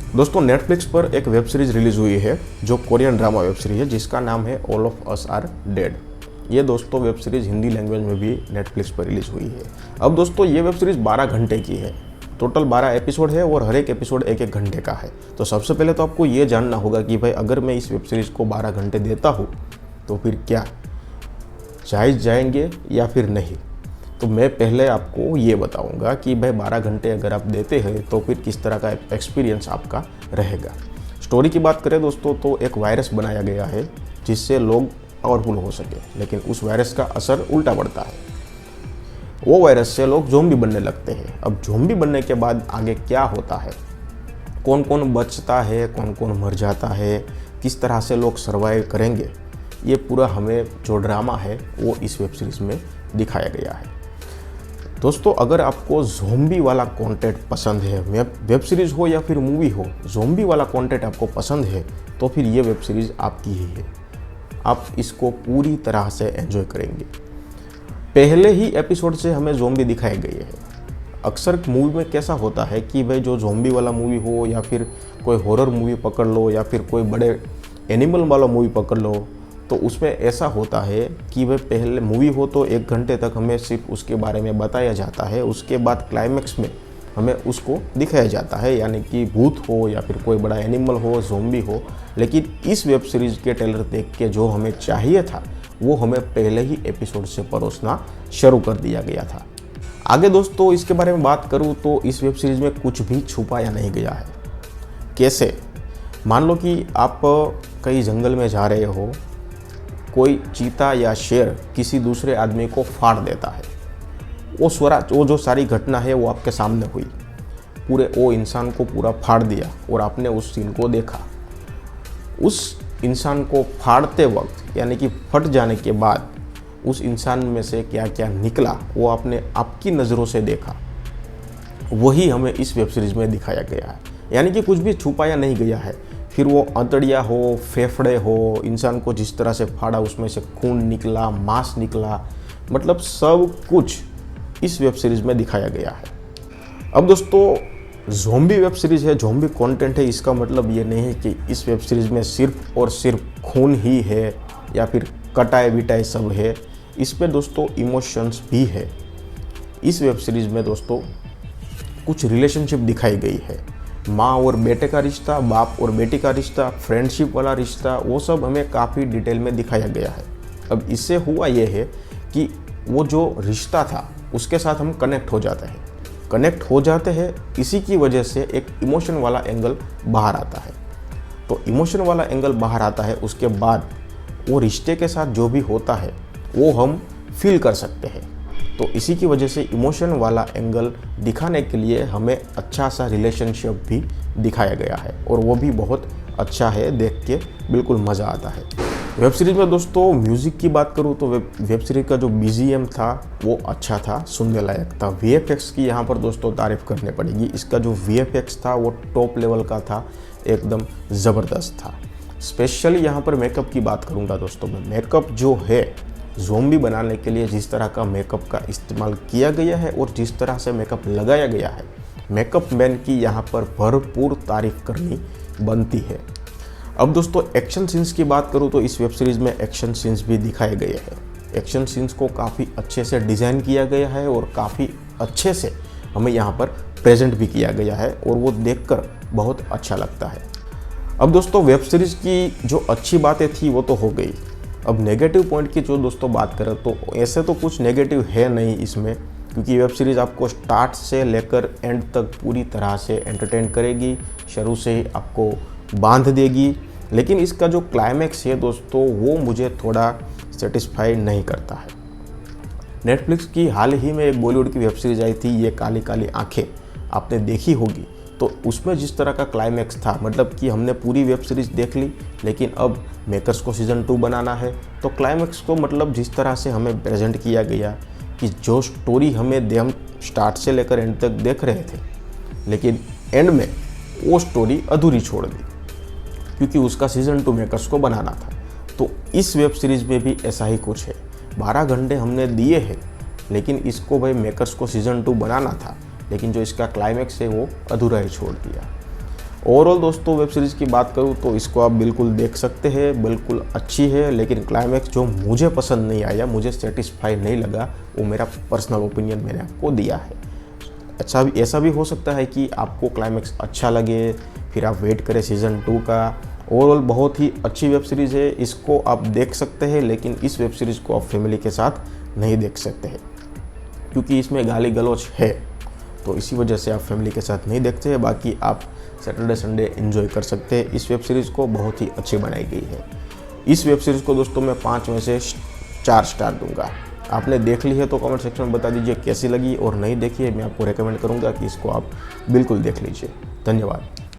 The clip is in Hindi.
दोस्तों नेटफ्लिक्स पर एक वेब सीरीज़ रिलीज़ हुई है जो कोरियन ड्रामा वेब सीरीज़ है जिसका नाम है all of us are dead. ये दोस्तों वेब सीरीज़ हिंदी लैंग्वेज में भी नेटफ्लिक्स पर रिलीज़ हुई है। अब दोस्तों ये वेब सीरीज़ 12 घंटे की है। टोटल 12 एपिसोड है और हर एक एपिसोड एक एक घंटे का है। तो सबसे पहले तो आपको ये जानना होगा कि भाई अगर मैं इस वेब सीरीज़ को 12 घंटे देता हूँ तो फिर क्या जायज़ जाएंगे या फिर नहीं। तो मैं पहले आपको ये बताऊंगा कि भाई 12 घंटे अगर आप देते हैं तो फिर किस तरह का एक्सपीरियंस आपका रहेगा। स्टोरी की बात करें दोस्तों तो एक वायरस बनाया गया है जिससे लोग पावरफुल हो सके, लेकिन उस वायरस का असर उल्टा पड़ता है। वो वायरस से लोग ज़ॉम्बी बनने लगते हैं। अब ज़ॉम्बी बनने के बाद आगे क्या होता है, कौन कौन बचता है, कौन कौन मर जाता है, किस तरह से लोग सर्वाइव करेंगे, ये पूरा हमें जो ड्रामा है वो इस वेब सीरीज़ में दिखाया गया है। दोस्तों अगर आपको ज़ॉम्बी वाला कंटेंट पसंद है, वेब सीरीज़ हो या फिर मूवी हो, ज़ॉम्बी वाला कंटेंट आपको पसंद है तो फिर ये वेब सीरीज़ आपकी ही है। आप इसको पूरी तरह से एंजॉय करेंगे। पहले ही एपिसोड से हमें ज़ॉम्बी दिखाए गए हैं। अक्सर मूवी में कैसा होता है कि भाई जो ज़ॉम्बी वाला मूवी हो या फिर कोई हॉरर मूवी पकड़ लो या फिर कोई बड़े एनिमल वाला मूवी पकड़ लो, तो उसमें ऐसा होता है कि वह पहले मूवी हो तो 1 घंटे तक हमें सिर्फ उसके बारे में बताया जाता है, उसके बाद क्लाइमैक्स में हमें उसको दिखाया जाता है, यानी कि भूत हो या फिर कोई बड़ा एनिमल हो, ज़ॉम्बी हो। लेकिन इस वेब सीरीज़ के ट्रेलर देख के जो हमें चाहिए था वो हमें पहले ही एपिसोड से परोसना शुरू कर दिया गया था। आगे दोस्तों इसके बारे में बात करूँ तो इस वेब सीरीज़ में कुछ भी छुपाया नहीं गया है। कैसे, मान लो कि आप कहीं जंगल में जा रहे हो, कोई चीता या शेर किसी दूसरे आदमी को फाड़ देता है, वो जो सारी घटना है वो आपके सामने हुई, वो इंसान को पूरा फाड़ दिया और आपने उस सीन को देखा। उस इंसान को फाड़ते वक्त यानी कि फट जाने के बाद उस इंसान में से क्या क्या निकला वो आपने आपकी नज़रों से देखा। वही हमें इस वेब सीरीज़ में दिखाया गया है, यानी कि कुछ भी छुपाया नहीं गया है। फिर वो अंतड़िया हो, फेफड़े हो, इंसान को जिस तरह से फाड़ा उसमें से खून निकला, मांस निकला, मतलब सब कुछ इस वेब सीरीज़ में दिखाया गया है। अब दोस्तों ज़ॉम्बी वेब सीरीज़ है, ज़ॉम्बी कंटेंट है, इसका मतलब ये नहीं है कि इस वेब सीरीज़ में सिर्फ और सिर्फ खून ही है या फिर कटाए बिटाए सब है। इसमें दोस्तों इमोशंस भी है। इस वेब सीरीज़ में दोस्तों कुछ रिलेशनशिप दिखाई गई है, माँ और बेटे का रिश्ता, बाप और बेटी का रिश्ता, फ्रेंडशिप वाला रिश्ता, वो सब हमें काफ़ी डिटेल में दिखाया गया है। अब इससे हुआ ये है कि वो जो रिश्ता था उसके साथ हम कनेक्ट हो जाते हैं, इसी की वजह से एक इमोशन वाला एंगल बाहर आता है। तो इमोशन वाला एंगल बाहर आता है, उसके बाद वो रिश्ते के साथ जो भी होता है वो हम फील कर सकते हैं। तो इसी की वजह से इमोशन वाला एंगल दिखाने के लिए हमें अच्छा सा रिलेशनशिप भी दिखाया गया है और वो भी बहुत अच्छा है, देख के बिल्कुल मज़ा आता है। वेब सीरीज़ में दोस्तों म्यूज़िक की बात करूँ तो वेब सीरीज़ का जो BGM था वो अच्छा था, सुनने लायक था। VFX की यहाँ पर दोस्तों तारीफ़ करनी पड़ेगी। इसका जो VFX था वो टॉप लेवल का था, एकदम ज़बरदस्त था। स्पेशली यहाँ पर मेकअप की बात करूँगा दोस्तों मैं। मेकअप जो है ज़ॉम्बी बनाने के लिए जिस तरह का मेकअप का इस्तेमाल किया गया है और जिस तरह से मेकअप लगाया गया है, मेकअप मैन की यहाँ पर भरपूर तारीफ़ करनी बनती है। अब दोस्तों एक्शन सीन्स की बात करूँ तो इस वेब सीरीज़ में एक्शन सीन्स भी दिखाए गए हैं। एक्शन सीन्स को काफ़ी अच्छे से डिज़ाइन किया गया है और काफ़ी अच्छे से हमें यहाँ पर प्रेजेंट भी किया गया है और वो देखकर बहुत अच्छा लगता है। अब दोस्तों वेब सीरीज़ की जो अच्छी बातें थी वो तो हो गई। अब नेगेटिव पॉइंट की जो दोस्तों बात करें तो ऐसे तो कुछ नेगेटिव है नहीं इसमें, क्योंकि वेब सीरीज़ आपको स्टार्ट से लेकर एंड तक पूरी तरह से एंटरटेन करेगी, शुरू से ही आपको बांध देगी। लेकिन इसका जो क्लाइमैक्स है दोस्तों वो मुझे थोड़ा सेटिस्फाई नहीं करता है। नेटफ्लिक्स की हाल ही में एक बॉलीवुड की वेब सीरीज़ आई थी, ये काली काली आंखें, आपने देखी होगी। तो उसमें जिस तरह का क्लाइमैक्स था, मतलब कि हमने पूरी वेब सीरीज़ देख ली लेकिन अब मेकर्स को सीज़न 2 बनाना है, तो क्लाइमैक्स को मतलब जिस तरह से हमें प्रेजेंट किया गया कि जो स्टोरी हम स्टार्ट से लेकर एंड तक देख रहे थे, लेकिन एंड में वो स्टोरी अधूरी छोड़ दी क्योंकि उसका सीज़न 2 मेकर्स को बनाना था। तो इस वेब सीरीज़ में भी ऐसा ही कुछ है। 12 घंटे हमने दिए हैं लेकिन इसको भाई मेकर्स को सीज़न 2 बनाना था, लेकिन जो इसका क्लाइमैक्स है वो अधूरा ही छोड़ दिया। ओवरऑल दोस्तों वेब सीरीज़ की बात करूँ तो इसको आप बिल्कुल देख सकते हैं, बिल्कुल अच्छी है, लेकिन क्लाइमैक्स जो मुझे पसंद नहीं आया, मुझे सेटिस्फाई नहीं लगा, वो मेरा पर्सनल ओपिनियन मैंने आपको दिया है। अच्छा भी ऐसा भी हो सकता है कि आपको क्लाइमैक्स अच्छा लगे, फिर आप वेट करें सीज़न 2 का। ओवरऑल बहुत ही अच्छी वेब सीरीज़ है, इसको आप देख सकते हैं, लेकिन इस वेब सीरीज़ को आप फैमिली के साथ नहीं देख सकते हैं क्योंकि इसमें गाली गलौज है, तो इसी वजह से आप फैमिली के साथ नहीं देखते हैं। बाकी आप सैटरडे संडे एंजॉय कर सकते हैं। इस वेब सीरीज़ को बहुत ही अच्छी बनाई गई है। इस वेब सीरीज़ को दोस्तों मैं 5 में से 4 स्टार दूंगा। आपने देख ली है तो कमेंट सेक्शन में बता दीजिए कैसी लगी, और नहीं देखी है मैं आपको रेकमेंड करूंगा कि इसको आप बिल्कुल देख लीजिए। धन्यवाद।